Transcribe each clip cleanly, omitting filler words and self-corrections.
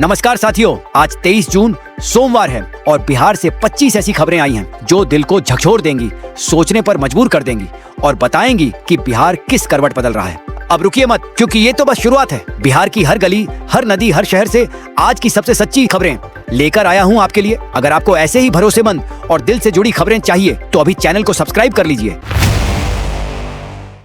नमस्कार साथियों, आज 23 जून सोमवार है और बिहार से 25 ऐसी खबरें आई हैं जो दिल को झकझोर देंगी, सोचने पर मजबूर कर देंगी और बताएंगी कि बिहार किस करवट बदल रहा है। अब रुकिए मत, क्योंकि ये तो बस शुरुआत है। बिहार की हर गली, हर नदी, हर शहर से आज की सबसे सच्ची खबरें लेकर आया हूँ आपके लिए। अगर आपको ऐसे ही भरोसेमंद और दिल से जुड़ी खबरें चाहिए तो अभी चैनल को सब्सक्राइब कर लीजिए।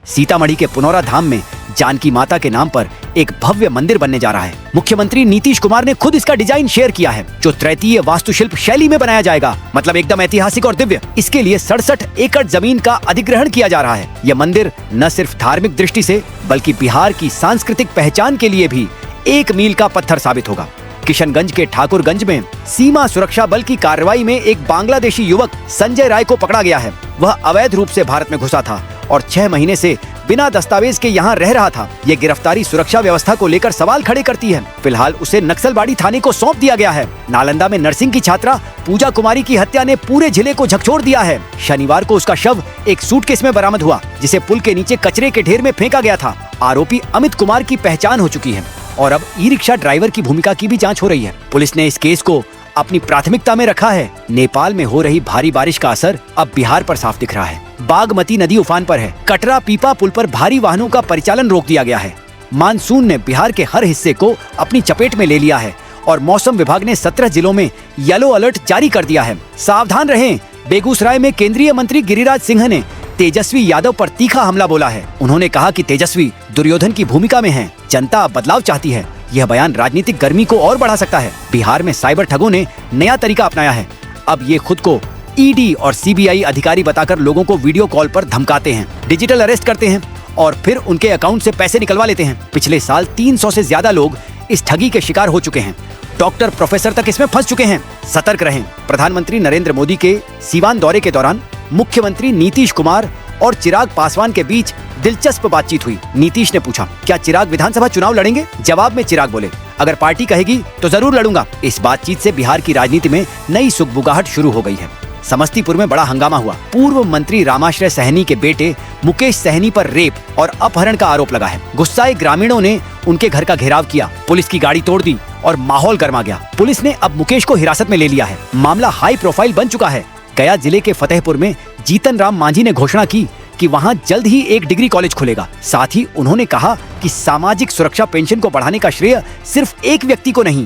सीतामढ़ी के पुनौरा धाम में जानकी माता के नाम पर एक भव्य मंदिर बनने जा रहा है। मुख्यमंत्री नीतीश कुमार ने खुद इसका डिजाइन शेयर किया है, जो तृतीय वास्तुशिल्प शैली में बनाया जाएगा, मतलब एकदम ऐतिहासिक और दिव्य। इसके लिए 67 एकड़ जमीन का अधिग्रहण किया जा रहा है। यह मंदिर न सिर्फ धार्मिक दृष्टि से बल्कि बिहार की सांस्कृतिक पहचान के लिए भी एक मील का पत्थर साबित होगा। किशनगंज के ठाकुरगंज में सीमा सुरक्षा बल की कार्रवाई में एक बांग्लादेशी युवक संजय राय को पकड़ा गया है। वह अवैध रूप से भारत में घुसा था और 6 महीने से बिना दस्तावेज के यहाँ रह रहा था। ये गिरफ्तारी सुरक्षा व्यवस्था को लेकर सवाल खड़े करती है। फिलहाल उसे नक्सलबाड़ी थाने को सौंप दिया गया है। नालंदा में नर्सिंग की छात्रा पूजा कुमारी की हत्या ने पूरे जिले को झकझोर दिया है। शनिवार को उसका शव एक सूटकेस में बरामद हुआ, जिसे पुल के नीचे कचरे के ढेर में फेंका गया था। आरोपी अमित कुमार की पहचान हो चुकी है और अब ई रिक्शा ड्राइवर की भूमिका की भी जांच हो रही है। पुलिस ने इस केस को अपनी प्राथमिकता में रखा है। नेपाल में हो रही भारी बारिश का असर अब बिहार पर साफ दिख रहा है। बागमती नदी उफान पर है। कटरा पीपा पुल पर भारी वाहनों का परिचालन रोक दिया गया है। मानसून ने बिहार के हर हिस्से को अपनी चपेट में ले लिया है और मौसम विभाग ने 17 जिलों में येलो अलर्ट जारी कर दिया है। सावधान रहें। बेगूसराय में केंद्रीय मंत्री गिरिराज सिंह ने तेजस्वी यादव पर तीखा हमला बोला है। उन्होंने कहा कि तेजस्वी दुर्योधन की भूमिका में हैं। जनता अब बदलाव चाहती है। यह बयान राजनीतिक गर्मी को और बढ़ा सकता है। बिहार में साइबर ठगों ने नया तरीका अपनाया है। अब ये खुद को ईडी और सीबीआई अधिकारी बताकर लोगों को वीडियो कॉल पर धमकाते हैं, डिजिटल अरेस्ट करते हैं और फिर उनके अकाउंट से पैसे निकलवा लेते हैं। पिछले साल 300 से ज्यादा लोग इस ठगी के शिकार हो चुके हैं। डॉक्टर, प्रोफेसर तक इसमें फंस चुके हैं। सतर्क रहें। प्रधानमंत्री नरेंद्र मोदी के सीवान दौरे के दौरान मुख्यमंत्री नीतीश कुमार और चिराग पासवान के बीच दिलचस्प बातचीत हुई। नीतीश ने पूछा, क्या चिराग विधानसभा चुनाव लड़ेंगे? जवाब में चिराग बोले, अगर पार्टी कहेगी तो जरूर लड़ूंगा। इस बातचीत से बिहार की राजनीति में नई सुगबुगाहट शुरू हो गई है। समस्तीपुर में बड़ा हंगामा हुआ। पूर्व मंत्री रामाश्रय सहनी के बेटे मुकेश सहनी पर रेप और अपहरण का आरोप लगा है। गुस्साए ग्रामीणों ने उनके घर का घेराव किया, पुलिस की गाड़ी तोड़ दी और माहौल गर्मा गया। पुलिस ने अब मुकेश को हिरासत में ले लिया है। मामला हाई प्रोफाइल बन चुका है। गया जिले के फतेहपुर में जीतन राम मांझी ने घोषणा की कि वहां जल्द ही एक डिग्री कॉलेज खुलेगा। साथ ही उन्होंने कहा कि सामाजिक सुरक्षा पेंशन को बढ़ाने का श्रेय सिर्फ एक व्यक्ति को नहीं,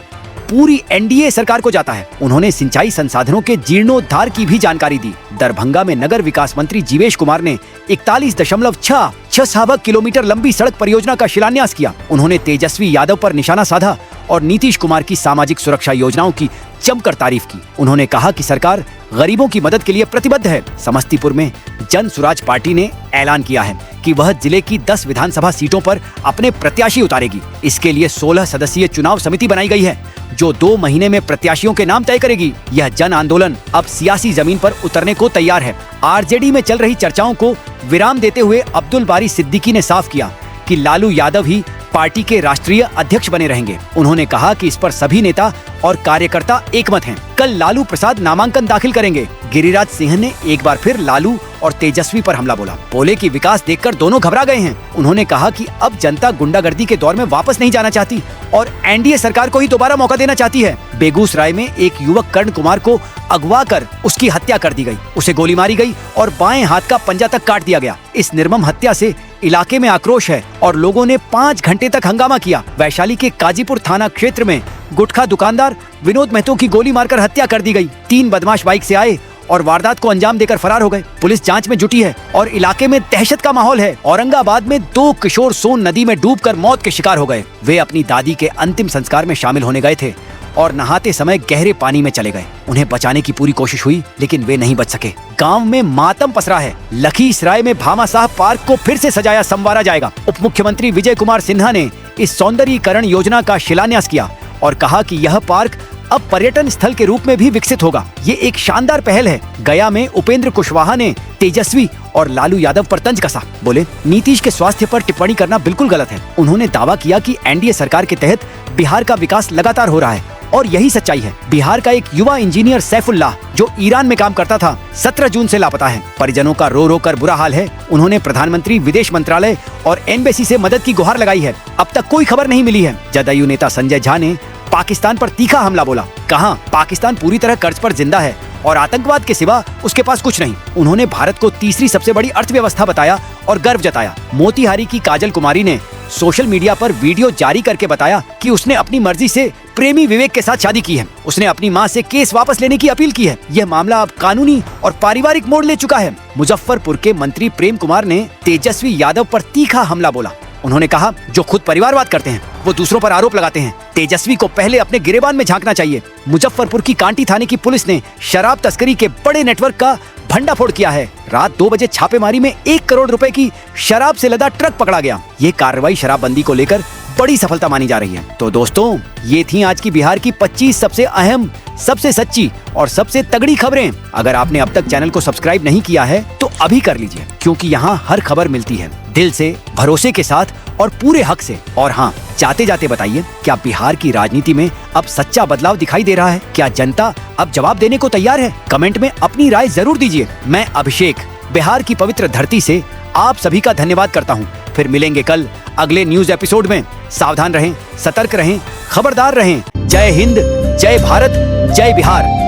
पूरी एनडीए सरकार को जाता है। उन्होंने सिंचाई संसाधनों के जीर्णोद्धार की भी जानकारी दी। दरभंगा में नगर विकास मंत्री जीवेश कुमार ने 41.6 किलोमीटर लंबी सड़क परियोजना का शिलान्यास किया। उन्होंने तेजस्वी यादव पर निशाना साधा और नीतीश कुमार की सामाजिक सुरक्षा योजनाओं की जमकर तारीफ की। उन्होंने कहा कि सरकार गरीबों की मदद के लिए प्रतिबद्ध है। समस्तीपुर में जन सुराज पार्टी ने ऐलान किया है कि वह जिले की 10 विधानसभा सीटों पर अपने प्रत्याशी उतारेगी। इसके लिए 16 सदस्यीय चुनाव समिति बनाई गई है, जो 2 महीने में प्रत्याशियों के नाम तय करेगी। यह जन आंदोलन अब सियासी जमीन पर उतरने को तैयार है। आरजेडी में चल रही चर्चाओं को विराम देते हुए अब्दुल बारी सिद्दीकी ने साफ किया कि लालू यादव ही पार्टी के राष्ट्रीय अध्यक्ष बने रहेंगे। उन्होंने कहा कि इस पर सभी नेता और कार्यकर्ता एकमत हैं। कल लालू प्रसाद नामांकन दाखिल करेंगे। गिरिराज सिंह ने एक बार फिर लालू और तेजस्वी पर हमला बोला। बोले कि विकास देखकर दोनों घबरा गए हैं। उन्होंने कहा कि अब जनता गुंडागर्दी के दौर में वापस नहीं जाना चाहती और एनडीए सरकार को ही दोबारा मौका देना चाहती है। बेगूसराय में एक युवक कर्ण कुमार को अगवा कर उसकी हत्या कर दी गई। उसे गोली मारी गई और बाएं हाथ का पंजा तक काट दिया गया। इस निर्मम हत्या से इलाके में आक्रोश है और लोगों ने 5 घंटे तक हंगामा किया। वैशाली के काजीपुर थाना क्षेत्र में गुटखा दुकानदार विनोद महतो की गोली मारकर हत्या कर दी गई। 3 बदमाश बाइक से आए और वारदात को अंजाम देकर फरार हो गए। पुलिस जांच में जुटी है और इलाके में दहशत का माहौल है। औरंगाबाद में 2 किशोर सोन नदी में डूबकर मौत के शिकार हो गए। वे अपनी दादी के अंतिम संस्कार में शामिल होने गए थे और नहाते समय गहरे पानी में चले गए। उन्हें बचाने की पूरी कोशिश हुई, लेकिन वे नहीं बच सके। गांव में मातम पसरा है। लखीसराय में भामाशाह पार्क को फिर से सजाया संवारा जाएगा। उप मुख्यमंत्री विजय कुमार सिन्हा ने इस सौंदर्यीकरण योजना का शिलान्यास किया और कहा कि यह पार्क अब पर्यटन स्थल के रूप में भी विकसित होगा। ये एक शानदार पहल है। गया में उपेंद्र कुशवाहा ने तेजस्वी और लालू यादव पर तंज कसा। बोले, नीतीश के स्वास्थ्य पर टिप्पणी करना बिल्कुल गलत है। उन्होंने दावा किया कि एनडीए सरकार के तहत बिहार का विकास लगातार हो रहा है और यही सच्चाई है। बिहार का एक युवा इंजीनियर सैफुल्लाह, जो ईरान में काम करता था, 17 जून से लापता है। परिजनों का रो रो कर बुरा हाल है। उन्होंने प्रधानमंत्री, विदेश मंत्रालय और एम्बेसी से मदद की गुहार लगाई है। अब तक कोई खबर नहीं मिली है। जदयू नेता संजय झा ने पाकिस्तान पर तीखा हमला बोला। कहा पाकिस्तान पूरी तरह कर्ज पर जिंदा है और आतंकवाद के सिवा उसके पास कुछ नहीं। उन्होंने भारत को तीसरी सबसे बड़ी अर्थव्यवस्था बताया और गर्व जताया। मोतिहारी की काजल कुमारी ने सोशल मीडिया पर वीडियो जारी करके बताया कि उसने अपनी मर्जी से प्रेमी विवेक के साथ शादी की है। उसने अपनी मां से केस वापस लेने की अपील की है। यह मामला अब कानूनी और पारिवारिक मोड़ ले चुका है। मुजफ्फरपुर के मंत्री प्रेम कुमार ने तेजस्वी यादव पर तीखा हमला बोला। उन्होंने कहा जो खुद परिवारवाद करते हैं वो दूसरों पर आरोप लगाते हैं। तेजस्वी को पहले अपने गिरेबान में झांकना चाहिए। मुजफ्फरपुर की कांटी थाने की पुलिस ने शराब तस्करी के बड़े नेटवर्क का भंडाफोड़ किया है। रात 2 बजे छापेमारी में 1 करोड़ रुपए की शराब से लदा ट्रक पकड़ा गया। ये कार्रवाई शराबबंदी को लेकर बड़ी सफलता मानी जा रही है। तो दोस्तों, ये थी आज की बिहार की 25 सबसे अहम, सबसे सच्ची और सबसे तगड़ी खबरें। अगर आपने अब तक चैनल को सब्सक्राइब नहीं किया है तो अभी कर लीजिए, क्योंकि यहाँ हर खबर मिलती है दिल से, भरोसे के साथ और पूरे हक से। और हाँ, जाते जाते बताइए, क्या बिहार की राजनीति में अब सच्चा बदलाव दिखाई दे रहा है? क्या जनता अब जवाब देने को तैयार है? कमेंट में अपनी राय जरूर दीजिए। मैं अभिषेक बिहार की पवित्र धरती से आप सभी का धन्यवाद करता हूँ। फिर मिलेंगे कल अगले न्यूज एपिसोड में। सावधान रहें, सतर्क रहें, खबरदार रहें। जय हिंद, जय भारत, जय बिहार।